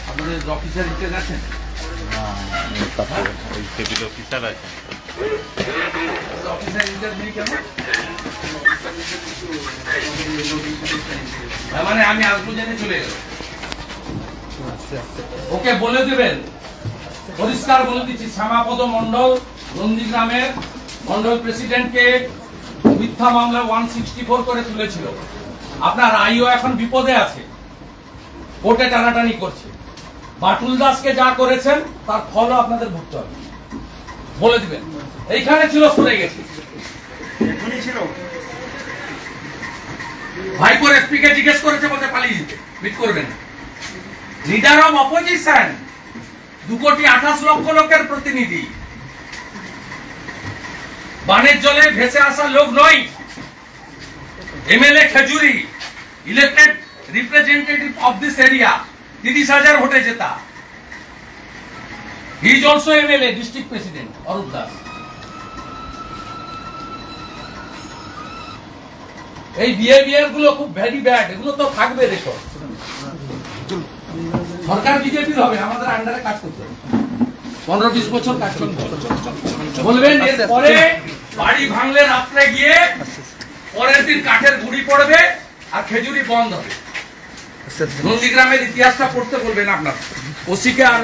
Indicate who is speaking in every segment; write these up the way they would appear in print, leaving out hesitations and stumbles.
Speaker 1: আপনাদের অফিসার হিসেবে আছেন? অফিসার আছে। অফিসার ইন্টারভিউ কেমন? মানে আমি আসবো জেনে চলে গেল। ওকে বলে দেবেন, পরিষ্কার বলে দিচ্ছি, শ্যামাপদ মন্ডল নন্দীগ্রামের মন্ডল প্রেসিডেন্টকে মিথ্যা মামলা 164 করে তুলেছিল। আপনার আইও এখন বিপদে আছে, কোর্টে টানাটানি করছে। বাটুল দাসকে যা করেছেন তার ফলও আপনাদের ভুগতে হবে, বলে দিবেন। এইখানে ছিল, সরে গেছে। ভাইপোর এসপি কে জিজ্ঞেস করেছে, বলতে পালিয়ে যেতে, মিট করবেন। লিডার অফ অপোজিশন, 2,28,00,000 লোকের প্রতিনিধি, বানের জলে ভেসে আসা লোক নয়। MLA Khejuri, elected representative of this area, 30,000 ভোটে জেতা। He is also MLA, district president Arup Das. এই বিহেভিয়ার গুলো খুব ভেরি ব্যাড, এগুলো তো থাকবে রেকর্ড। সরকার বিজেপির হবে, আমাদের আন্ডারে কাজ করতে হবে, 15-20 বছর কাজ করতে হবে। বলবেন এরপরে বাড়ি ভাঙলে রাত্রে গিয়ে পরের দিন কাঠের গুড়ি পড়বে আর খেজুরি বন্ধ হবে। নন্দীগ্রামের ইতিহাসটা পড়তে বলবেন আপনার ওসিকে। আর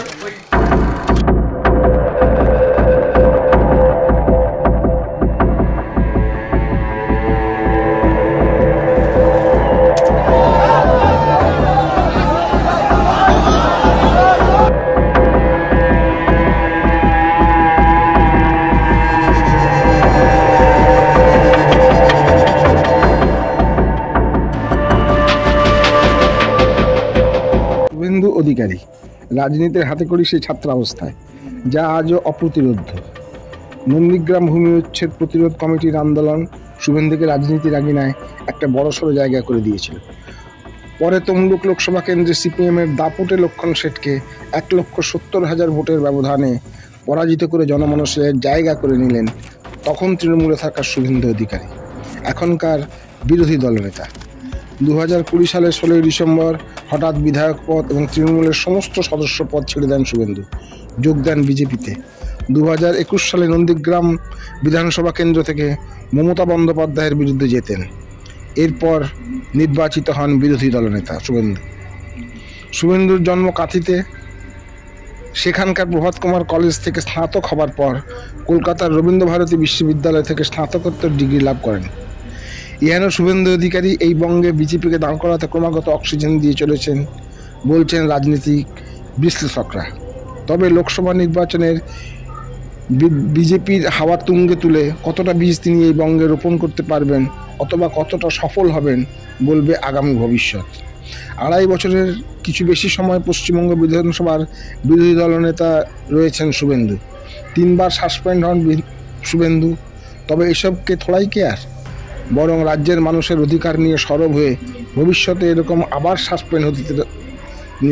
Speaker 2: শুভেন্দু অধিকারী রাজনীতির হাতে করি সেই ছাত্রাবস্থায়, যা আজও অপ্রতিরোধ্য। নন্দীগ্রাম ভূমি উচ্ছেদ প্রতিরোধ কমিটির আন্দোলন শুভেন্দুকে রাজনীতির আগিনায় একটা বড়সড় জায়গা করে দিয়েছিল। পরে তমলুক লোকসভা কেন্দ্রে সিপিএমের দাপুটে লক্ষণ শেঠকে 1,70,000 ভোটের ব্যবধানে পরাজিত করে জনমানসের জায়গা করে নিলেন তখন তৃণমূলে থাকা শুভেন্দু অধিকারী, এখনকার বিরোধী দলনেতা। 2020 সালের 16 ডিসেম্বর হঠাৎ বিধায়ক পদ এবং তৃণমূলের সমস্ত সদস্য পদ ছেড়ে দেন শুভেন্দু, যোগ দেন বিজেপিতে। 2021 সালে নন্দীগ্রাম বিধানসভা কেন্দ্র থেকে মমতা বন্দ্যোপাধ্যায়ের বিরুদ্ধে জেতেন। এরপর নির্বাচিত হন বিরোধী দলনেতা শুভেন্দুর জন্ম কাঁথিতে। সেখানকার প্রভাত কুমার কলেজ থেকে স্নাতক হবার পর কলকাতার রবীন্দ্রভারতী বিশ্ববিদ্যালয় থেকে স্নাতকোত্তর ডিগ্রি লাভ করেন। ইহানো শুভেন্দু অধিকারী এই বঙ্গে বিজেপিকে দাঁড় করাতে ক্রমাগত অক্সিজেন দিয়ে চলেছেন বলছেন রাজনীতিক বিশ্লেষকরা। তবে লোকসভা নির্বাচনের বিজেপির হাওয়া তুঙ্গে তুলে কতটা বীজ তিনি এই বঙ্গে রোপণ করতে পারবেন অথবা কতটা সফল হবেন বলবে আগামী ভবিষ্যৎ। 2.5 বছরের কিছু বেশি সময় পশ্চিমবঙ্গ বিধানসভার বিরোধী দলনেতা রয়েছেন শুভেন্দু। 3 বার সাসপেন্ড হন শুভেন্দু। তবে এসবকে থোড়াই কেয়ার, বরং রাজ্যের মানুষের অধিকার নিয়ে সরব হয়ে ভবিষ্যতে এরকম আবার সাসপেন্ড হতে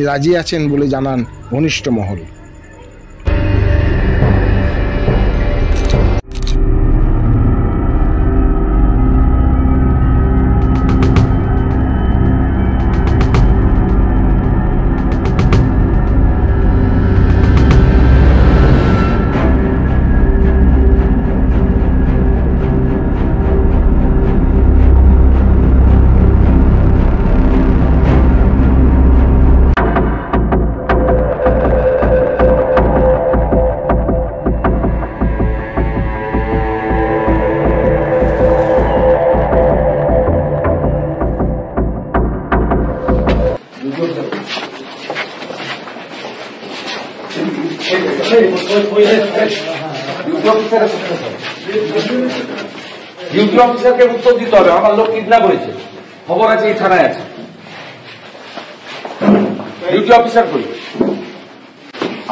Speaker 2: রাজি আছেন বলে জানান ঘনিষ্ঠ মহল।
Speaker 1: ডিউটি অফিসারকে উত্তর দিতে হবে, আমার লোক কিডন্যাপ হয়েছে, খবর আছে এই থানায় আছে। ডিউটি অফিসার কই?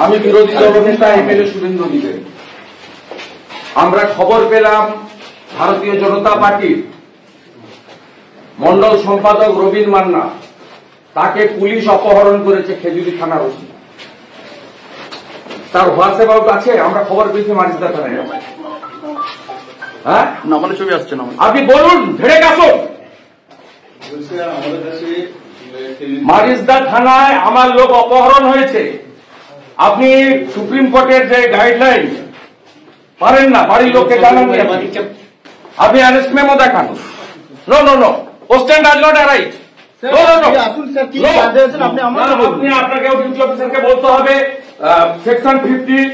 Speaker 1: আমি বিরোধী দলনেতা এমএলএ শুভেন্দু অধিকারী। আমরা খবর পেলাম ভারতীয় জনতা পার্টির মন্ডল সম্পাদক রবীন মান্না, তাকে পুলিশ অপহরণ করেছে খেজুরি থানার ওসি। তার হোয়াটসঅ্যাপ আছে? আমরা খবর পেয়েছি মারিসদা থানায়। হ্যাঁ,
Speaker 3: না মানে ছবি আসছে না।
Speaker 1: আপনি বলুন, ধরে কাসুন। মারিসদা থানায় আমার লোক অপহরণ হয়েছে। আপনি সুপ্রিম কোর্টের যে গাইডলাইন পারেন না, বাড়ির লোককে জানান। আপনি অ্যারেস্ট মেমো দেখান। নো নো নো, পোস্টেন্ট ডাজ নট অ্যারাইভ। আপনাকে ডিউটি অফিসারকে বলতে হবে সেকশন 50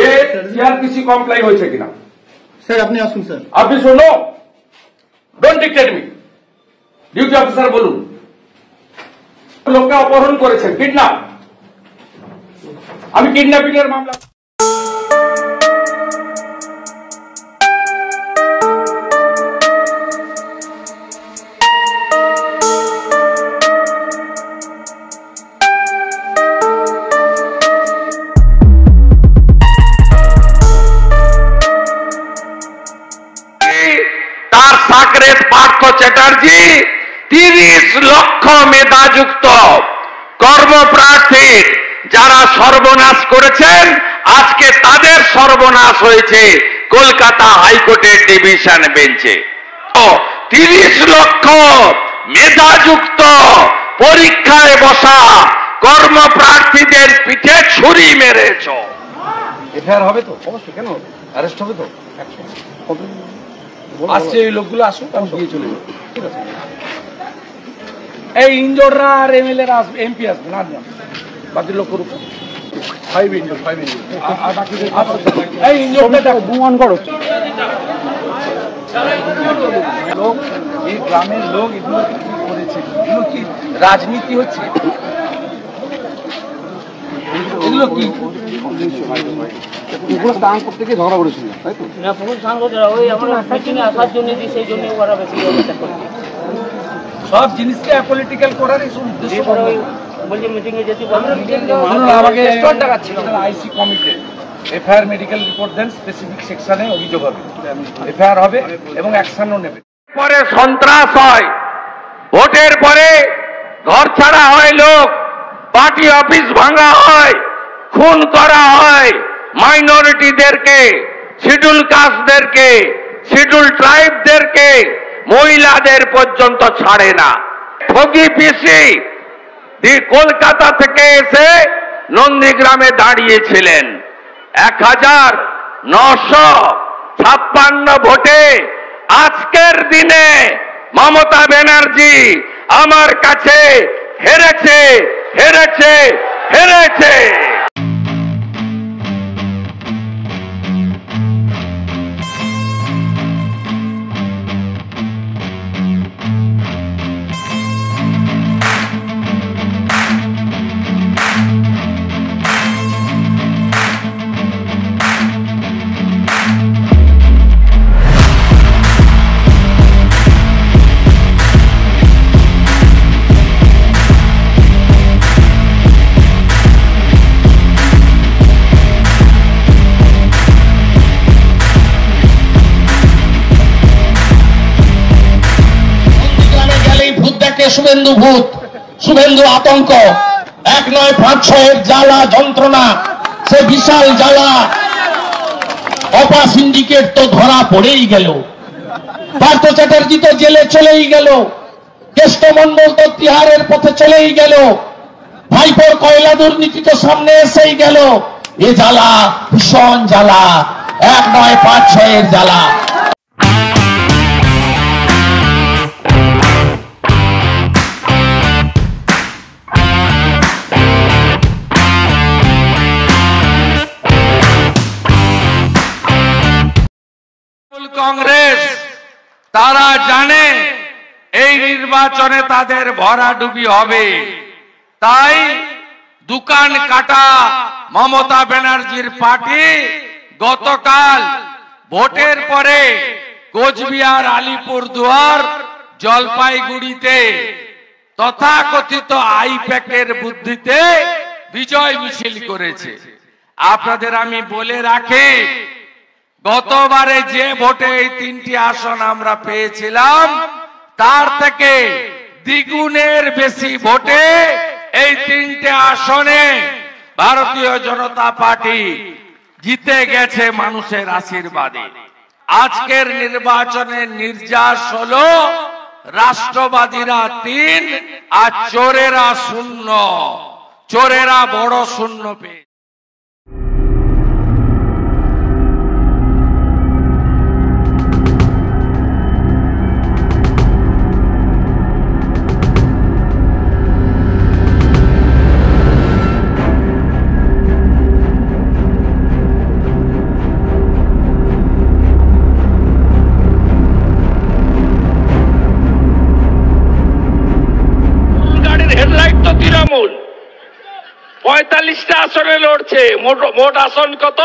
Speaker 1: এ সিআরপিসি কমপ্লাই হয়েছে কিনা।
Speaker 3: স্যার আপনি আসুন স্যার।
Speaker 1: আপনি শুনো, don't dictate me. Duty officer বলুন, লোককে অপহরণ করেছেন, কিডন্যাপ। আমি কিডন্যাপিং এর মামলা। তার সাকরেত পার্থ চ্যাটার্জি 30 লক্ষ মেধাযুক্ত কর্মপ্রার্থীর যারা সর্বনাশ করেছেন, আজকে তাদের সর্বনাশ হয়েছে কলকাতা হাইকোর্টের ডিভিশন বেঞ্চে। 30 লক্ষ মেধাযুক্ত পরীক্ষায় বসা কর্মপ্রার্থীদের পিঠে ছুরি মেরেছ। এফআইআর হবে তো? অবশ্যই। কেন অ্যারেস্ট হবে তো? আসছে এই লোকগুলো আসুক, আমি দিয়ে চলে যাবো। ঠিক আছে, এই ইঞ্জোররা আর এমএলএ রা আসবে, এমপি আসবে না, বাকি লোক করুক। 5 ইঞ্জোর আর বাকি এই ইঞ্জোরটা গুমান করো। লোক, এই গ্রামের লোক এগুলো কি করেছে? এগুলো কি রাজনীতি হচ্ছে? এগুলো কি
Speaker 3: স্থান করতে গিয়ে ঝগড়া করেছিল, তাই তো?
Speaker 4: না, পুরো স্থান করতে ওই আমরা আসার জন্য দিই, সেই জন্য ওরা বেশি অবস্থা করছে।
Speaker 1: সব জিনিসকে পলিটিক্যাল করার উদ্দেশ্য।
Speaker 4: বলছে মিটিং এ যেতে
Speaker 1: আমাকে আইসি কমিটি এফআইআর মেডিকেল রিপোর্ট দেন, স্পেসিফিক সেকশনে অভিযোগ হবে, এফআইআর হবে এবং অ্যাকশনও নেবে। পরে সন্ত্রাস হয়, ভোটের পরে ঘর ছাড়া হয়, লোক পার্টি অফিস ভাঙা হয়, খুন করা হয়, মাইনরিটিদেরকে, শিডিউল কাস্টদেরকে, শিডিউল ট্রাইবদেরকে, মহিলাদের পর্যন্ত ছাড়ে না। ঠগি পিসি কলকাতা থেকে এসে নন্দীগ্রামে দাঁড়িয়েছিলেন। 1956 ভোটে আজকের দিনে মমতা ব্যানার্জি আমার কাছে হেরেছে, হেরেছে, হেরেছে।
Speaker 5: শুভেন্দু ভূত, শুভেন্দু আতঙ্ক, 1 নয় 5 6 জ্বালা যন্ত্রণা, সে বিশাল জ্বালা। অপা সিন্ডিকেট তো ধরা পড়েই গেল, পার্থ চ্যাটার্জি তো জেলে চলেই গেল, কেষ্টমন্ডল তো তিহারের পথে চলেই গেল, ভাইপোর কয়লা দুর্নীতি তো সামনে এসেই গেল। এ জ্বালা ভীষণ জ্বালা, 1 নয় 5 6 জ্বালা।
Speaker 1: কংগ্রেস তারা জানে এই নির্বাচনে তাদের ভরাডুবি হবে, তাই দোকান কাটা মমতা ব্যানার্জির পার্টি গতকাল ভোটের পরে কোচবিহার, আলিপুরদুয়ার, জলপাইগুড়িতে তথাকথিত আইপ্যাকের বুদ্ধিতে বিজয় মিছিল করেছে। আপনাদের আমি বলে রাখি, গতবারে যে ভোটে এই 3টি আসন আমরা পেয়েছিলাম, তার থেকে দ্বিগুণের বেশি ভোটে এই 3টে আসনে ভারতীয় জনতা পার্টি জিতে গেছে মানুষের আশীর্বাদে। আজকের নির্বাচনের নির্যাস হলো রাষ্ট্রবাদীরা 3 আর চোরেরা 0। চোরেরা বড় শূন্য পেয়ে
Speaker 6: হেডলাইট তো তৃণমূল 45টা আসনে লড়ছে। মোট আসন কত?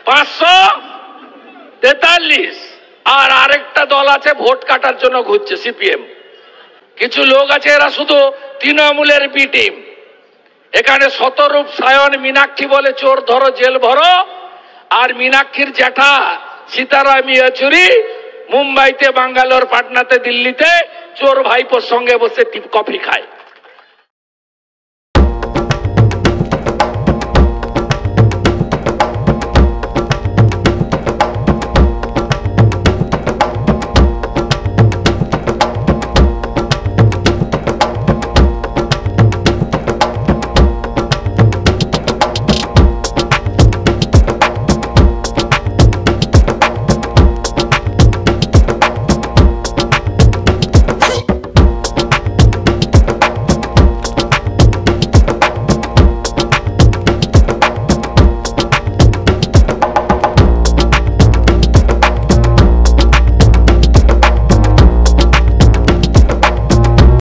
Speaker 6: 543। আর আরেকটা দল আছে ভোট কাটার জন্য ঘুরছে, সিপিএম। কিছু লোক আছে এরা শুধু তৃণমূলের বি টিম। এখানে শতরূপ সায়ন মীনাক্ষী বলে চোর ধরো জেল ভরো, আর মীনাক্ষীর জ্যাঠা সীতারাম ইয়েচুরি মুম্বাইতে, বাঙ্গালোর, পাটনাতে, দিল্লিতে চোর ভাইপোর সঙ্গে বসে কফি খায়।